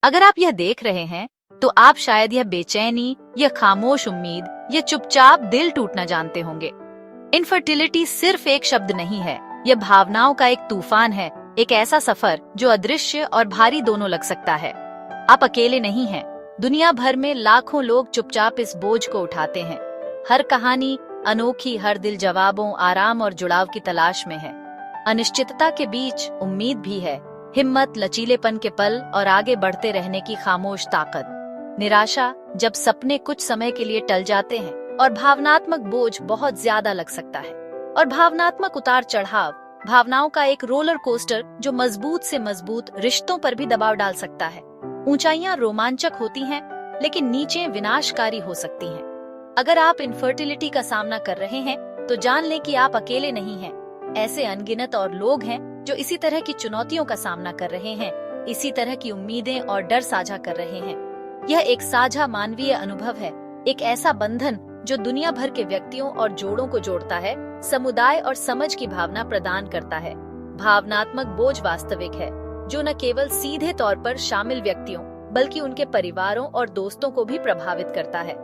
अगर आप यह देख रहे हैं तो आप शायद यह बेचैनी, यह खामोश उम्मीद, यह चुपचाप दिल टूटना जानते होंगे। इनफर्टिलिटी सिर्फ एक शब्द नहीं है, यह भावनाओं का एक तूफान है, एक ऐसा सफर जो अदृश्य और भारी दोनों लग सकता है। आप अकेले नहीं हैं, दुनिया भर में लाखों लोग चुपचाप इस बोझ को उठाते हैं। हर कहानी अनोखी, हर दिल जवाबों, आराम और जुड़ाव की तलाश में है। अनिश्चितता के बीच उम्मीद भी है, हिम्मत, लचीलेपन के पल और आगे बढ़ते रहने की खामोश ताकत। निराशा जब सपने कुछ समय के लिए टल जाते हैं और भावनात्मक बोझ बहुत ज्यादा लग सकता है। और भावनात्मक उतार चढ़ाव भावनाओं का एक रोलर कोस्टर जो मजबूत से मजबूत रिश्तों पर भी दबाव डाल सकता है। ऊंचाइयां रोमांचक होती हैं, लेकिन नीचे विनाशकारी हो सकती हैं। अगर आप इनफर्टिलिटी का सामना कर रहे हैं तो जान लें कि आप अकेले नहीं हैं। ऐसे अनगिनत और लोग हैं जो इसी तरह की चुनौतियों का सामना कर रहे हैं, इसी तरह की उम्मीदें और डर साझा कर रहे हैं। यह एक साझा मानवीय अनुभव है, एक ऐसा बंधन जो दुनिया भर के व्यक्तियों और जोड़ों को जोड़ता है, समुदाय और समझ की भावना प्रदान करता है। भावनात्मक बोझ वास्तविक है, जो न केवल सीधे तौर पर शामिल व्यक्तियों बल्कि उनके परिवारों और दोस्तों को भी प्रभावित करता है।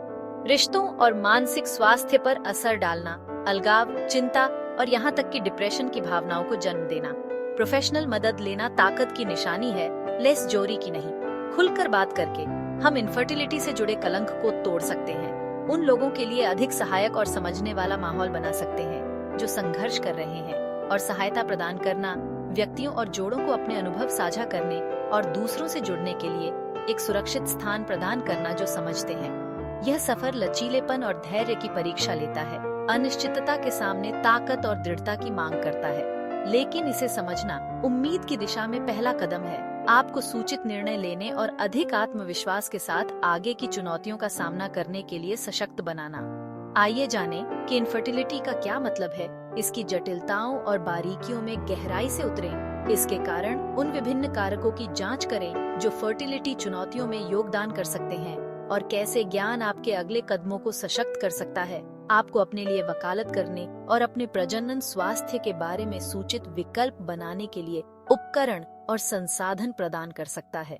रिश्तों और मानसिक स्वास्थ्य पर असर डालना, अलगाव, चिंता और यहाँ तक कि डिप्रेशन की भावनाओं को जन्म देना। प्रोफेशनल मदद लेना ताकत की निशानी है, लेस जोरी की नहीं। खुलकर बात करके हम इनफर्टिलिटी से जुड़े कलंक को तोड़ सकते हैं, उन लोगों के लिए अधिक सहायक और समझने वाला माहौल बना सकते हैं जो संघर्ष कर रहे हैं। और सहायता प्रदान करना व्यक्तियों और जोड़ों को अपने अनुभव साझा करने और दूसरों से जुड़ने के लिए एक सुरक्षित स्थान प्रदान करना जो समझते हैं। यह सफर लचीलेपन और धैर्य की परीक्षा लेता है, अनिश्चितता के सामने ताकत और दृढ़ता की मांग करता है। लेकिन इसे समझना उम्मीद की दिशा में पहला कदम है, आपको सूचित निर्णय लेने और अधिक आत्मविश्वास के साथ आगे की चुनौतियों का सामना करने के लिए सशक्त बनाना। आइए जानें कि इनफर्टिलिटी का क्या मतलब है, इसकी जटिलताओं और बारीकियों में गहराई से उतरें, इसके कारण उन विभिन्न कारकों की जांच करें जो फर्टिलिटी चुनौतियों में योगदान कर सकते हैं और कैसे ज्ञान आपके अगले कदमों को सशक्त कर सकता है, आपको अपने लिए वकालत करने और अपने प्रजनन स्वास्थ्य के बारे में सूचित विकल्प बनाने के लिए उपकरण और संसाधन प्रदान कर सकता है।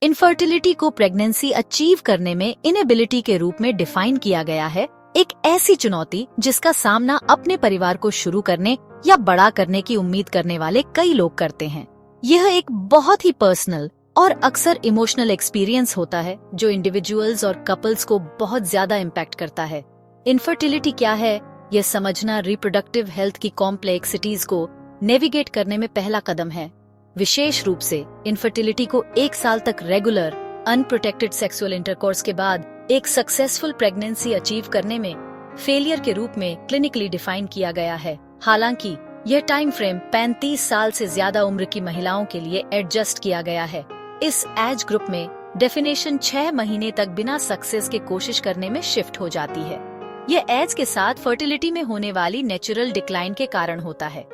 इनफर्टिलिटी को प्रेगनेंसी अचीव करने में इनएबिलिटी के रूप में डिफाइन किया गया है, एक ऐसी चुनौती जिसका सामना अपने परिवार को शुरू करने या बड़ा करने की उम्मीद करने वाले कई लोग करते हैं। यह एक बहुत ही पर्सनल और अक्सर इमोशनल एक्सपीरियंस होता है जो इंडिविजुअल्स और कपल्स को बहुत ज्यादा इम्पैक्ट करता है। इनफर्टिलिटी क्या है, यह समझना रिप्रोडक्टिव हेल्थ की कॉम्प्लेक्सिटीज को नेविगेट करने में पहला कदम है। विशेष रूप से इनफर्टिलिटी को 1 साल तक रेगुलर अनप्रोटेक्टेड सेक्सुअल इंटरकोर्स के बाद एक सक्सेसफुल प्रेगनेंसी अचीव करने में फेलियर के रूप में क्लिनिकली डिफाइन किया गया है। हालांकि यह टाइम फ्रेम 35 साल से ज्यादा उम्र की महिलाओं के लिए एडजस्ट किया गया है। इस एज ग्रुप में डेफिनेशन 6 महीने तक बिना सक्सेस के कोशिश करने में शिफ्ट हो जाती है। यह एज के साथ फर्टिलिटी में होने वाली नेचुरल डिक्लाइन के कारण होता है।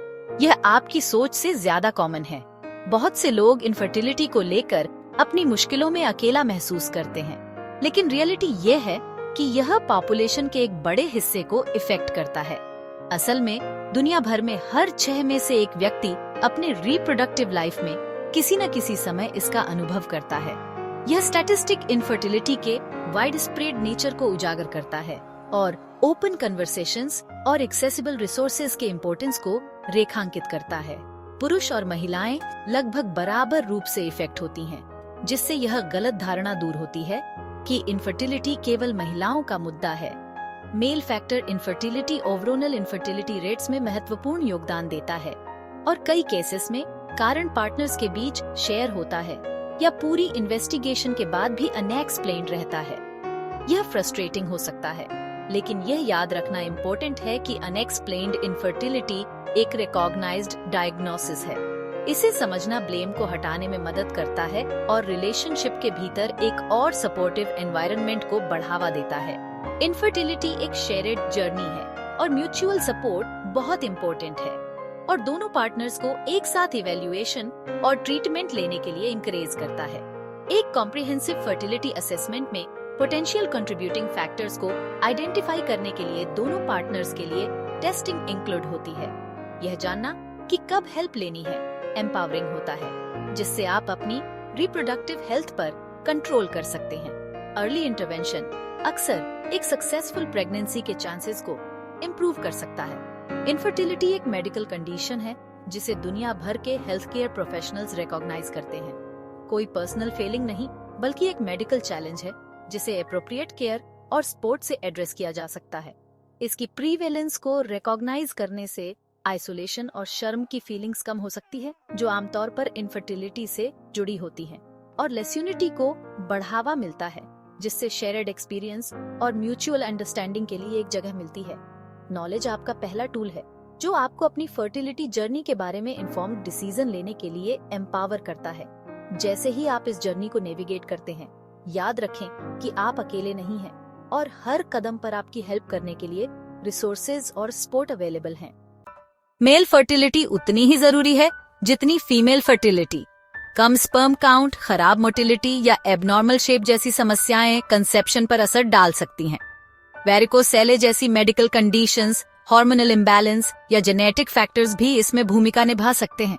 यह आपकी सोच से ज्यादा कॉमन है। बहुत से लोग इनफर्टिलिटी को लेकर अपनी मुश्किलों में अकेला महसूस करते हैं, लेकिन रियलिटी ये है कि यह पॉपुलेशन के एक बड़े हिस्से को इफेक्ट करता है। असल में दुनिया भर में हर 6 में से एक व्यक्ति अपने रिप्रोडक्टिव लाइफ में किसी न किसी समय इसका अनुभव करता है। यह स्टैटिस्टिक इनफर्टिलिटी के वाइड स्प्रेड नेचर को उजागर करता है और ओपन कन्वर्सेशंस और एक्सेसिबल रिसोर्सेज के इम्पोर्टेंस को रेखांकित करता है। पुरुष और महिलाएं लगभग बराबर रूप से इफेक्ट होती हैं, जिससे यह गलत धारणा दूर होती है कि इनफर्टिलिटी केवल महिलाओं का मुद्दा है। Mail factor infertility overall infertility rates में महत्वपूर्ण योगदान देता है और कई केसेस में कारण पार्टनर्स के बीच शेयर होता है या पूरी इन्वेस्टिगेशन के बाद भी अनएक्सप्लेन्ड रहता है। यह फ्रस्ट्रेटिंग हो सकता है, लेकिन यह याद रखना इम्पोर्टेंट है कि अनएक्सप्लेन्ड इनफर्टिलिटी एक रिकॉग्नाइज्ड डायग्नोसिस है। इसे समझना ब्लेम को हटाने में मदद करता है और रिलेशनशिप के भीतर एक और सपोर्टिव एनवायरनमेंट को बढ़ावा देता है। इनफर्टिलिटी एक शेयर्ड जर्नी है और म्यूचुअल सपोर्ट बहुत इम्पोर्टेंट है और दोनों पार्टनर्स को एक साथ इवैल्यूएशन और ट्रीटमेंट लेने के लिए इंकरेज करता है। एक कॉम्प्रिहेंसिव फर्टिलिटी असेसमेंट में पोटेंशियल कंट्रीब्यूटिंग फैक्टर्स को आइडेंटिफाई करने के लिए दोनों पार्टनर्स के लिए टेस्टिंग इंक्लूड होती है। यह जानना कि कब हेल्प लेनी है एम्पावरिंग होता है, जिससे आप अपनी रिप्रोडक्टिव हेल्थ पर कंट्रोल कर सकते हैं। अर्ली इंटरवेंशन अक्सर एक सक्सेसफुल प्रेगनेंसी के चांसेस को इम्प्रूव कर सकता है। इनफर्टिलिटी एक मेडिकल कंडीशन है जिसे दुनिया भर के हेल्थ केयर प्रोफेशनल्स रिकॉग्नाइज करते हैं। कोई पर्सनल फेलिंग नहीं, बल्कि एक मेडिकल चैलेंज है जिसे एप्रोप्रिएट केयर और सपोर्ट से एड्रेस किया जा सकता है। इसकी प्रीवेलेंस को रिकॉग्नाइज करने से आइसोलेशन और शर्म की फीलिंग्स कम हो सकती है, जो आमतौर पर इनफर्टिलिटी से जुड़ी होती हैं, और लेस यूनिटी को बढ़ावा मिलता है, जिससे शेयर्ड एक्सपीरियंस और म्यूचुअल अंडरस्टैंडिंग के लिए एक जगह मिलती है। नॉलेज आपका पहला टूल है जो आपको अपनी फर्टिलिटी जर्नी के बारे में इन्फॉर्म्ड डिसीजन लेने के लिए एम्पावर करता है। जैसे ही आप इस जर्नी को नेविगेट करते हैं, याद रखें कि आप अकेले नहीं हैं और हर कदम पर आपकी हेल्प करने के लिए रिसोर्सेज और सपोर्ट अवेलेबल हैं। मेल फर्टिलिटी उतनी ही जरूरी है जितनी फीमेल फर्टिलिटी। कम स्पर्म काउंट, खराब मोटिलिटी या एबनॉर्मल शेप जैसी समस्याएं कंसेप्शन पर असर डाल सकती हैं। वेरिकोसेले जैसी मेडिकल कंडीशंस, हार्मोनल इम्बैलेंस या जेनेटिक फैक्टर्स भी इसमें भूमिका निभा सकते हैं।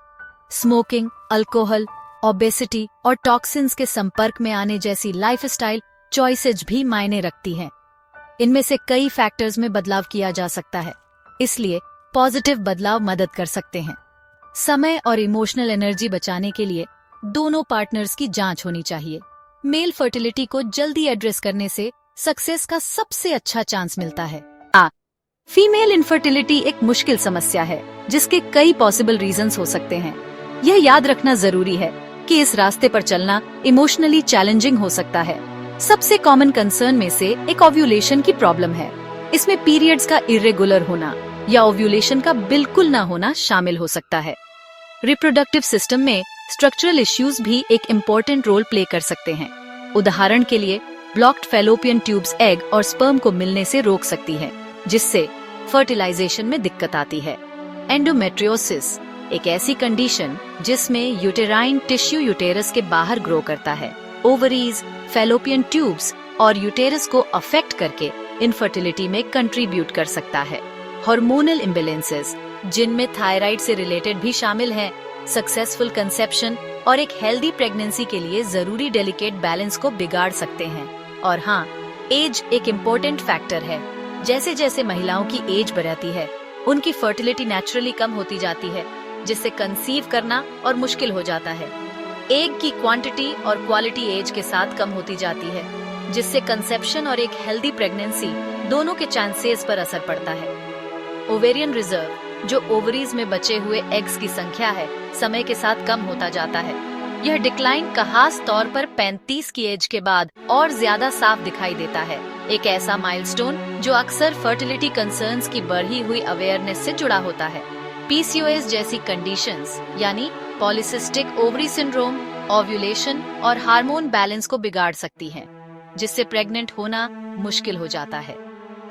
स्मोकिंग, अल्कोहल, ओबेसिटी और टॉक्सिन्स के संपर्क में आने जैसी लाइफस्टाइल चॉइसेज भी मायने रखती हैं। इनमें से कई फैक्टर्स में बदलाव किया जा सकता है, इसलिए पॉजिटिव बदलाव मदद कर सकते हैं। समय और इमोशनल एनर्जी बचाने के लिए दोनों पार्टनर्स की जांच होनी चाहिए। मेल फर्टिलिटी को जल्दी एड्रेस करने से सक्सेस का सबसे अच्छा चांस मिलता है। फीमेल इनफर्टिलिटी एक मुश्किल समस्या है जिसके कई पॉसिबल रीजंस हो सकते हैं। यह याद रखना जरूरी है कि इस रास्ते पर चलना इमोशनली चैलेंजिंग हो सकता है। सबसे कॉमन कंसर्न में से एक ओव्यूलेशन की प्रॉब्लम है। इसमें पीरियड्स का इरेगुलर होना या ओव्यूलेशन का बिल्कुल न होना शामिल हो सकता है। रिप्रोडक्टिव सिस्टम में स्ट्रक्चरल इश्यूज भी एक इम्पोर्टेंट रोल प्ले कर सकते हैं। उदाहरण के लिए ब्लॉक्ड फैलोपियन ट्यूब्स एग और स्पर्म को मिलने से रोक सकती है, जिससे फर्टिलाइजेशन में दिक्कत आती है। एंडोमेट्रियोसिस एक ऐसी कंडीशन जिसमें यूटेराइन टिश्यू यूटेरस के बाहर ग्रो करता है। ओवरीज, फैलोपियन ट्यूब्स और यूटेरस को अफेक्ट करके इनफर्टिलिटी में कंट्रीब्यूट कर सकता है। हार्मोनल इम्बैलेंसेस, जिनमें थायराइड से रिलेटेड भी शामिल है, सक्सेसफुल कंसेप्शन और एक हेल्दी प्रेगनेंसी के लिए जरूरी डेलिकेट बैलेंस को बिगाड़ सकते हैं। और हाँ, एज एक इम्पोर्टेंट फैक्टर है। जैसे जैसे महिलाओं की एज बढ़ती है, उनकी फर्टिलिटी नेचुरली कम होती जाती है, जिससे कंसीव करना और मुश्किल हो जाता है। एग की क्वांटिटी और क्वालिटी एज के साथ कम होती जाती है, जिससे कंसेप्शन और एक हेल्दी प्रेगनेंसी दोनों के चांसेस पर असर पड़ता है। ओवेरियन रिजर्व, जो ओवरीज में बचे हुए एग्स की संख्या है, समय के साथ कम होता जाता है। यह डिक्लाइन खास तौर पर 35 की एज के बाद और ज्यादा साफ दिखाई देता है। एक ऐसा माइलस्टोन जो अक्सर फर्टिलिटी कंसर्न्स की बढ़ी हुई अवेयरनेस से जुड़ा होता है। पीसीओएस जैसी कंडीशंस यानी पॉलिसिस्टिक ओवरी सिंड्रोम ओव्यूलेशन और हार्मोन बैलेंस को बिगाड़ सकती हैं, जिससे प्रेग्नेंट होना मुश्किल हो जाता है।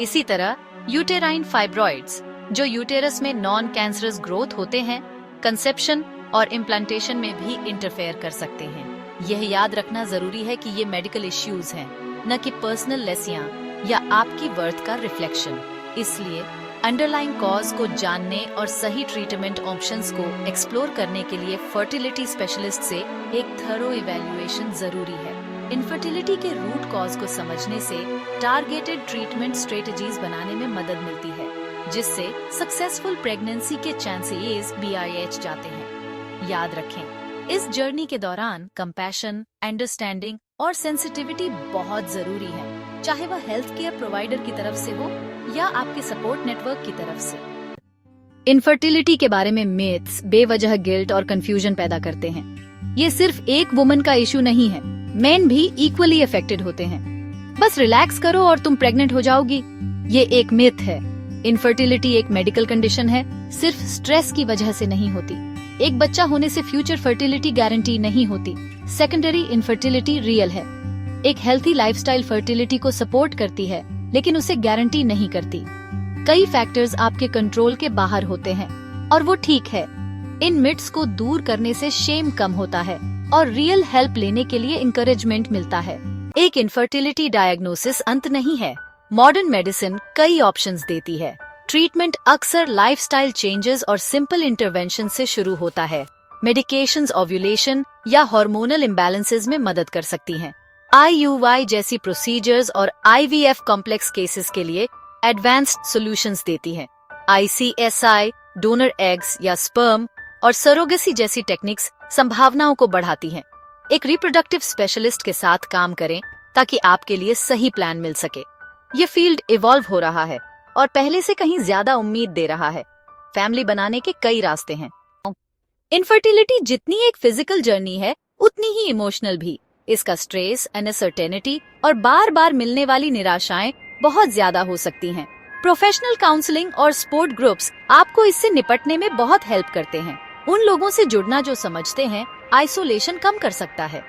इसी तरह यूटेराइन फाइब्रॉइड्स, जो यूटेरस में नॉन कैंसरस ग्रोथ होते हैं, कंसेप्शन और इम्प्लांटेशन में भी इंटरफेयर कर सकते हैं। यह याद रखना जरूरी है कि ये मेडिकल इश्यूज हैं, न कि पर्सनल लेसियां या आपकी वर्थ का रिफ्लेक्शन। इसलिए अंडरलाइंग कॉज को जानने और सही ट्रीटमेंट ऑप्शंस को एक्सप्लोर करने के लिए फर्टिलिटी स्पेशलिस्ट से एक थरो इवैल्यूएशन जरूरी है। इनफर्टिलिटी के रूट कॉज को समझने से टारगेटेड ट्रीटमेंट स्ट्रेटजीज बनाने में मदद मिलती है, जिससे सक्सेसफुल प्रेगनेंसी के चांसेस BIH जाते हैं। याद रखें, इस जर्नी के दौरान कंपैशन, अंडरस्टैंडिंग और सेंसिटिविटी बहुत जरूरी है, चाहे वह हेल्थ केयर प्रोवाइडर की तरफ से हो या आपके सपोर्ट नेटवर्क की तरफ से। इनफर्टिलिटी के बारे में मिथ्स बेवजह गिल्ट और कंफ्यूजन पैदा करते हैं। ये सिर्फ एक वुमन का इशू नहीं है, मेन भी इक्वली अफेक्टेड होते हैं। बस रिलैक्स करो और तुम प्रेग्नेंट हो जाओगी, ये एक मिथ है। इनफर्टिलिटी एक मेडिकल कंडीशन है, सिर्फ स्ट्रेस की वजह से नहीं होती। एक बच्चा होने से फ्यूचर फर्टिलिटी गारंटी नहीं होती। सेकेंडरी इनफर्टिलिटी रियल है। एक हेल्थी लाइफस्टाइल फर्टिलिटी को सपोर्ट करती है, लेकिन उसे गारंटी नहीं करती। कई फैक्टर्स आपके कंट्रोल के बाहर होते हैं और वो ठीक है। इन मिथ्स को दूर करने से शेम कम होता है और रियल हेल्प लेने के लिए इंकरेजमेंट मिलता है। एक इनफर्टिलिटी डायग्नोसिस अंत नहीं है। मॉडर्न मेडिसिन कई ऑप्शंस देती है। ट्रीटमेंट अक्सर लाइफस्टाइल चेंजेस और सिंपल इंटरवेंशन से शुरू होता है। मेडिकेशंस ओव्यूलेशन या हार्मोनल इम्बैलेंसेस में मदद कर सकती हैं। IUI जैसी प्रोसीजर्स और IVF कॉम्प्लेक्स केसेस के लिए एडवांस्ड सॉल्यूशंस देती है। ICSI, डोनर एग्स या स्पर्म और सरोगेसी जैसी टेक्निक्स संभावनाओं को बढ़ाती हैं। एक रिप्रोडक्टिव स्पेशलिस्ट के साथ काम करें ताकि आपके लिए सही प्लान मिल सके। ये फील्ड इवॉल्व हो रहा है और पहले से कहीं ज्यादा उम्मीद दे रहा है। फैमिली बनाने के कई रास्ते हैं। इनफर्टिलिटी जितनी एक फिजिकल जर्नी है, उतनी ही इमोशनल भी। इसका स्ट्रेस, अनसर्टेनिटी और बार बार मिलने वाली निराशाएं बहुत ज्यादा हो सकती हैं। प्रोफेशनल काउंसलिंग और सपोर्ट ग्रुप्स आपको इससे निपटने में बहुत हेल्प करते हैं। उन लोगों से जुड़ना जो समझते हैं, आइसोलेशन कम कर सकता है।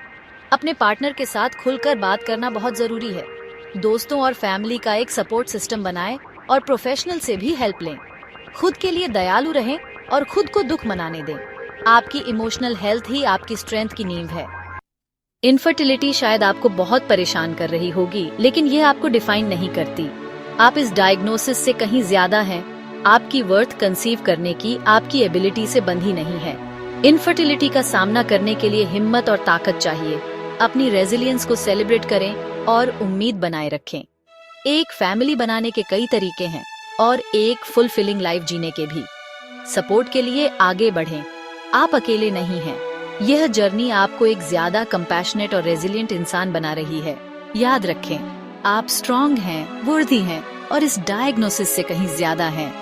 अपने पार्टनर के साथ खुलकर बात करना बहुत जरूरी है। दोस्तों और फैमिली का एक सपोर्ट सिस्टम बनाएं और प्रोफेशनल से भी हेल्प लें। खुद के लिए दयालु रहें और खुद को दुख मनाने दें। आपकी इमोशनल हेल्थ ही आपकी स्ट्रेंथ की नींव है। इनफर्टिलिटी शायद आपको बहुत परेशान कर रही होगी, लेकिन यह आपको डिफाइन नहीं करती। आप इस डायग्नोसिस से कहीं ज्यादा हैं। आपकी वर्थ कंसीव करने की आपकी एबिलिटी से बंधी नहीं है। इनफर्टिलिटी का सामना करने के लिए हिम्मत और ताकत चाहिए। अपनी रेजिलियंस को सेलिब्रेट करें और उम्मीद बनाए रखें। एक फैमिली बनाने के कई तरीके हैं और एक फुलफिलिंग लाइफ जीने के भी। सपोर्ट के लिए आगे बढ़ें। आप अकेले नहीं हैं। यह जर्नी आपको एक ज्यादा कंपैशनेट और रेजिलिएंट इंसान बना रही है। याद रखें, आप स्ट्रांग हैं, वर्दी हैं और इस डायग्नोसिस से कहीं ज्यादा हैं।